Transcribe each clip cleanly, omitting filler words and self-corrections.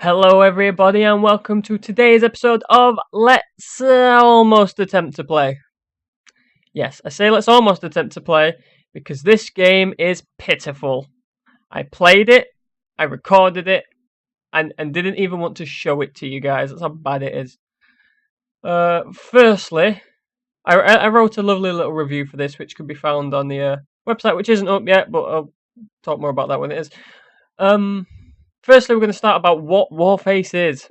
Hello, everybody, and welcome to today's episode of Let's Almost Attempt to Play. Yes, I say let's almost attempt to play because this game is pitiful. I played it, I recorded it, and didn't even want to show it to you guys. That's how bad it is. Firstly, I wrote a lovely little review for this, which can be found on the website, which isn't up yet, but I'll talk more about that when it is. Firstly, we're going to start about what Warface is.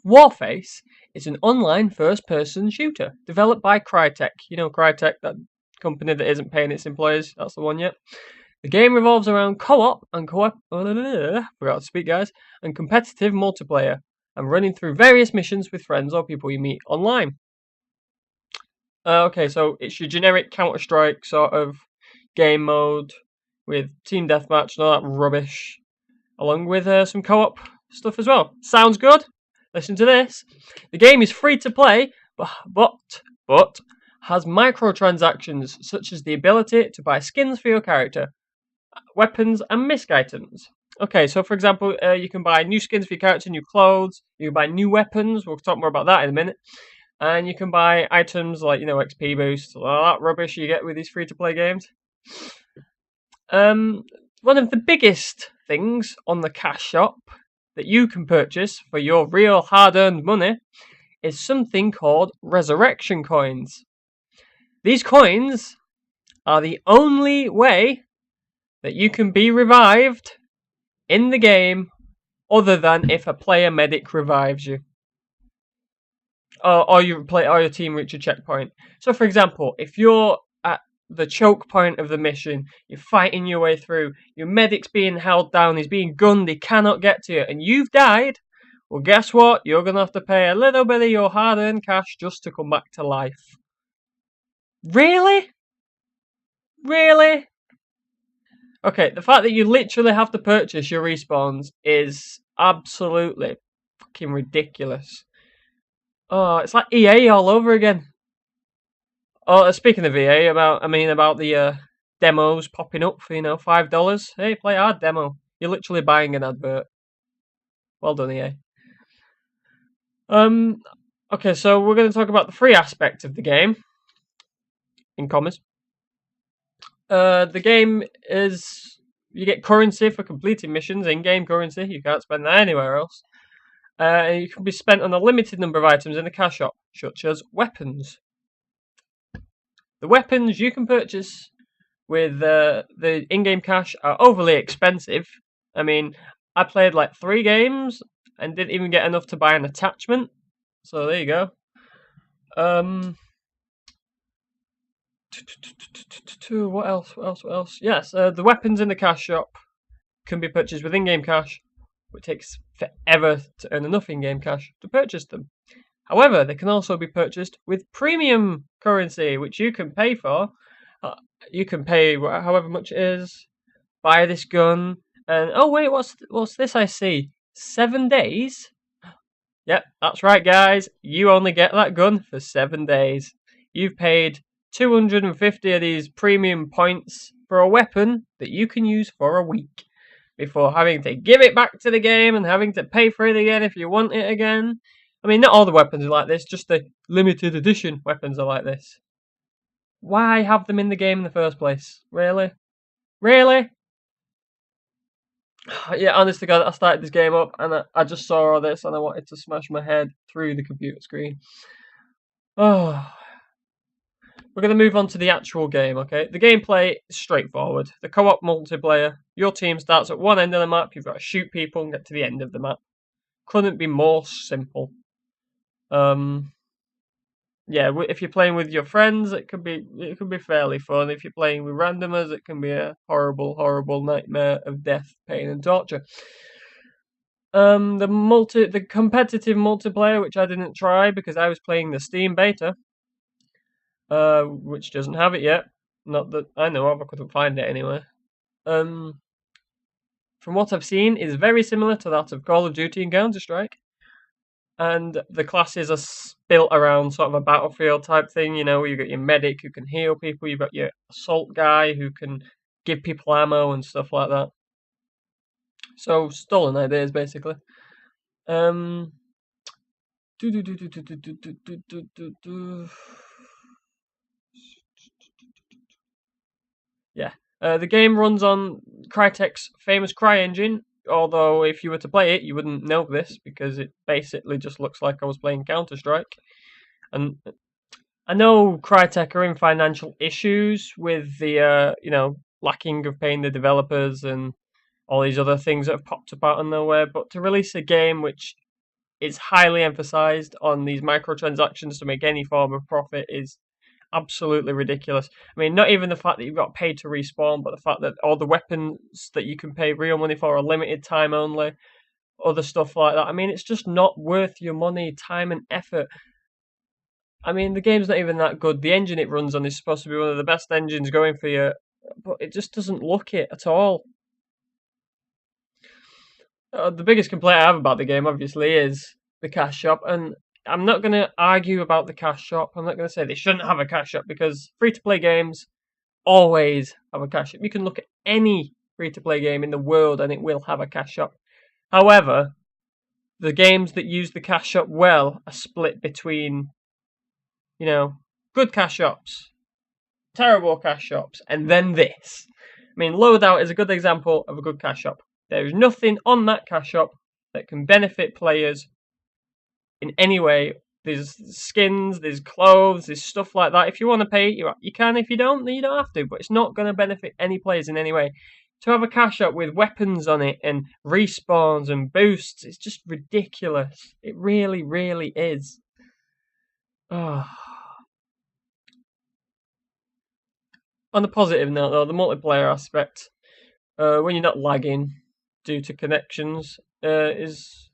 Warface is an online first-person shooter developed by Crytek. You know Crytek, that company that isn't paying its employees. That's the one yet. The game revolves around co-op and forgot to speak, guys, and competitive multiplayer, and running through various missions with friends or people you meet online. Okay, so it's your generic Counter-Strike sort of game mode with team deathmatch and all that rubbish, along with some co-op stuff as well. Sounds good? Listen to this. The game is free to play, but has microtransactions such as the ability to buy skins for your character, weapons, and misc items. Okay, so for example, you can buy new skins for your character, new clothes, you can buy new weapons, we'll talk more about that in a minute, and you can buy items like, XP boosts, all that rubbish you get with these free-to-play games. One of the biggest things on the cash shop that you can purchase for your real hard-earned money is something called resurrection coins. These coins are the only way that you can be revived in the game other than if a player medic revives you. Or your team reach a checkpoint. So for example, if you're at the choke point of the mission, you're fighting your way through, your medic's being held down, he's being gunned, he cannot get to you, and you've died, well guess what? You're going to have to pay a little bit of your hard-earned cash just to come back to life. Really? Really? Okay, the fact that you literally have to purchase your respawns is absolutely fucking ridiculous. Oh, it's like EA all over again. Oh, speaking of EA, about the demos popping up for $5. Hey, play our demo. You're literally buying an advert. Well done, EA. Okay, so we're going to talk about the free aspect of the game, in commas. The game is you get currency for completing missions, in-game currency. You can't spend that anywhere else. And you can be spent on a limited number of items in the cash shop, such as weapons. The weapons you can purchase with the in-game cash are overly expensive. I mean, I played like 3 games and didn't even get enough to buy an attachment. So there you go. What else? Yes, the weapons in the cash shop can be purchased with in-game cash, but it takes forever to earn enough in-game cash to purchase them. However, they can also be purchased with premium currency, which you can pay for. You can pay however much it is, buy this gun, and oh wait, what's this I see? 7 days? Yep, that's right, guys. You only get that gun for 7 days. You've paid 250 of these premium points for a weapon that you can use for a week before having to give it back to the game and having to pay for it again if you want it again. I mean, not all the weapons are like this, just the limited edition weapons are like this. Why have them in the game in the first place? Really? Really? Yeah, honest to God, I started this game up and I just saw all this and I wanted to smash my head through the computer screen. Oh. We're going to move on to the actual game, okay? The gameplay is straightforward. The co-op multiplayer, your team starts at one end of the map, you've got to shoot people and get to the end of the map. Couldn't be more simple. Yeah, if you're playing with your friends, it can be fairly fun. If you're playing with randomers, it can be a horrible nightmare of death, pain, and torture. The competitive multiplayer, which I didn't try because I was playing the Steam beta, which doesn't have it yet. Not that I know of, I couldn't find it anywhere. From what I've seen, is very similar to that of Call of Duty and Counter-Strike. And the classes are built around sort of a battlefield type thing, you've got your medic who can heal people, you've got your assault guy who can give people ammo and stuff like that. So stolen ideas, basically. Um. Yeah. The game runs on Crytek's famous CryEngine, although if you were to play it, you wouldn't know this because it basically just looks like I was playing Counter-Strike. And I know Crytek are in financial issues with the, lacking of paying the developers and all these other things that have popped up out of nowhere, but to release a game which is highly emphasized on these microtransactions to make any form of profit is absolutely ridiculous. I mean, not even the fact that you've got paid to respawn, but the fact that all the weapons that you can pay real money for are limited time only, other stuff like that. I mean, it's just not worth your money, time, and effort. I mean, the game's not even that good. The engine it runs on is supposed to be one of the best engines going for you, but it just doesn't look it at all. The biggest complaint I have about the game, obviously, is the cash shop, and I'm not going to argue about the cash shop. I'm not going to say they shouldn't have a cash shop because free-to-play games always have a cash shop. You can look at any free-to-play game in the world and it will have a cash shop. However, the games that use the cash shop well are split between, good cash shops, terrible cash shops, and then this. I mean, Loadout is a good example of a good cash shop. There is nothing on that cash shop that can benefit players in any way. There's skins, there's clothes, there's stuff like that. If you want to pay, you can. If you don't, then you don't have to. But it's not going to benefit any players in any way. To have a cash shop with weapons on it and respawns and boosts, it's just ridiculous. It really, really is. Oh. On a positive note, though, the multiplayer aspect, when you're not lagging due to connections, is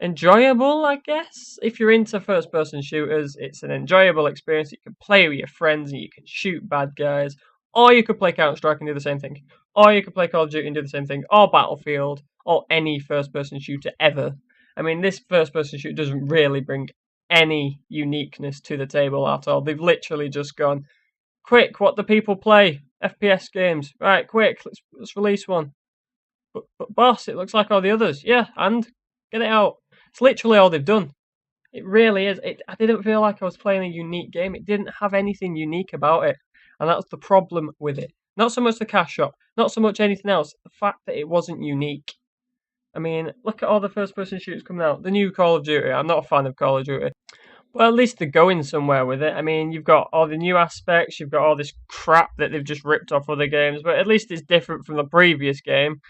enjoyable, I guess. If you're into first-person shooters, it's an enjoyable experience. You can play with your friends and you can shoot bad guys. Or you could play Counter-Strike and do the same thing. Or you could play Call of Duty and do the same thing. Or Battlefield. Or any first-person shooter ever. I mean, this first-person shooter doesn't really bring any uniqueness to the table at all. They've literally just gone, quick, what do people play? FPS games. Right, quick, let's release one. But boss, it looks like all the others. Yeah, and get it out. It's literally all they've done. It really is. I didn't feel like I was playing a unique game. It didn't have anything unique about it. And that's the problem with it. Not so much the cash shop. Not so much anything else. The fact that it wasn't unique. I mean, look at all the first-person shooters coming out. The new Call of Duty. I'm not a fan of Call of Duty. Well, at least they're going somewhere with it. I mean, you've got all the new aspects. You've got all this crap that they've just ripped off other games. But at least it's different from the previous game.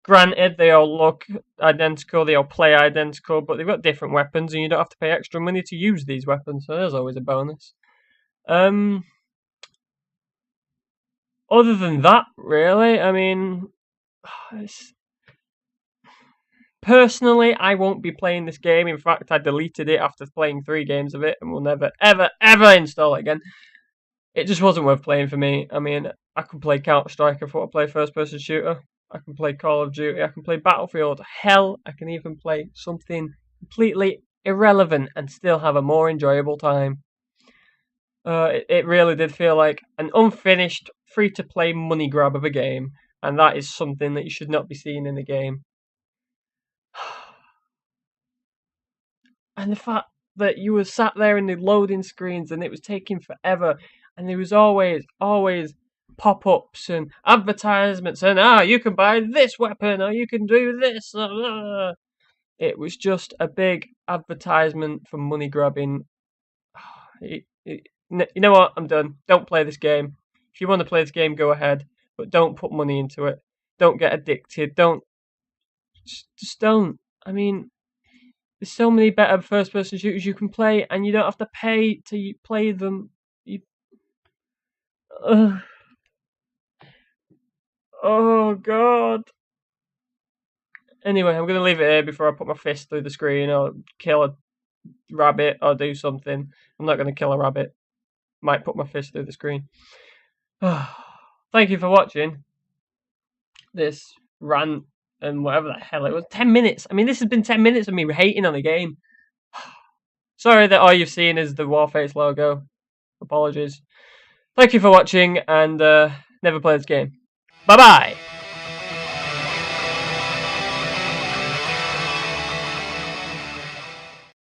Granted, they all look identical, they all play identical, but they've got different weapons, and you don't have to pay extra money to use these weapons, so there's always a bonus. Other than that, really, I mean, personally, I won't be playing this game. In fact, I deleted it after playing 3 games of it, and will never, ever, ever install it again. It just wasn't worth playing for me. I mean, I could play Counter-Strike if I want to play first-person shooter. I can play Call of Duty, I can play Battlefield, hell, I can even play something completely irrelevant and still have a more enjoyable time. It really did feel like an unfinished, free-to-play money grab of a game, and that is something that you should not be seeing in a game. And the fact that you were sat there in the loading screens and it was taking forever, and there was always pop-ups and advertisements and you can buy this weapon or you can do this. It was just a big advertisement for money grabbing. You know what? I'm done. Don't play this game. If you want to play this game, go ahead, but don't put money into it. Don't get addicted. Just don't. I mean, there's so many better first-person shooters you can play, and you don't have to pay to play them. Oh, God. Anyway, I'm going to leave it here before I put my fist through the screen or kill a rabbit or do something. I'm not going to kill a rabbit. Might put my fist through the screen. Thank you for watching this rant and whatever the hell it was. 10 minutes. I mean, this has been 10 minutes of me hating on the game. Sorry that all you've seen is the Warface logo. Apologies. Thank you for watching and never play this game. Bye-bye!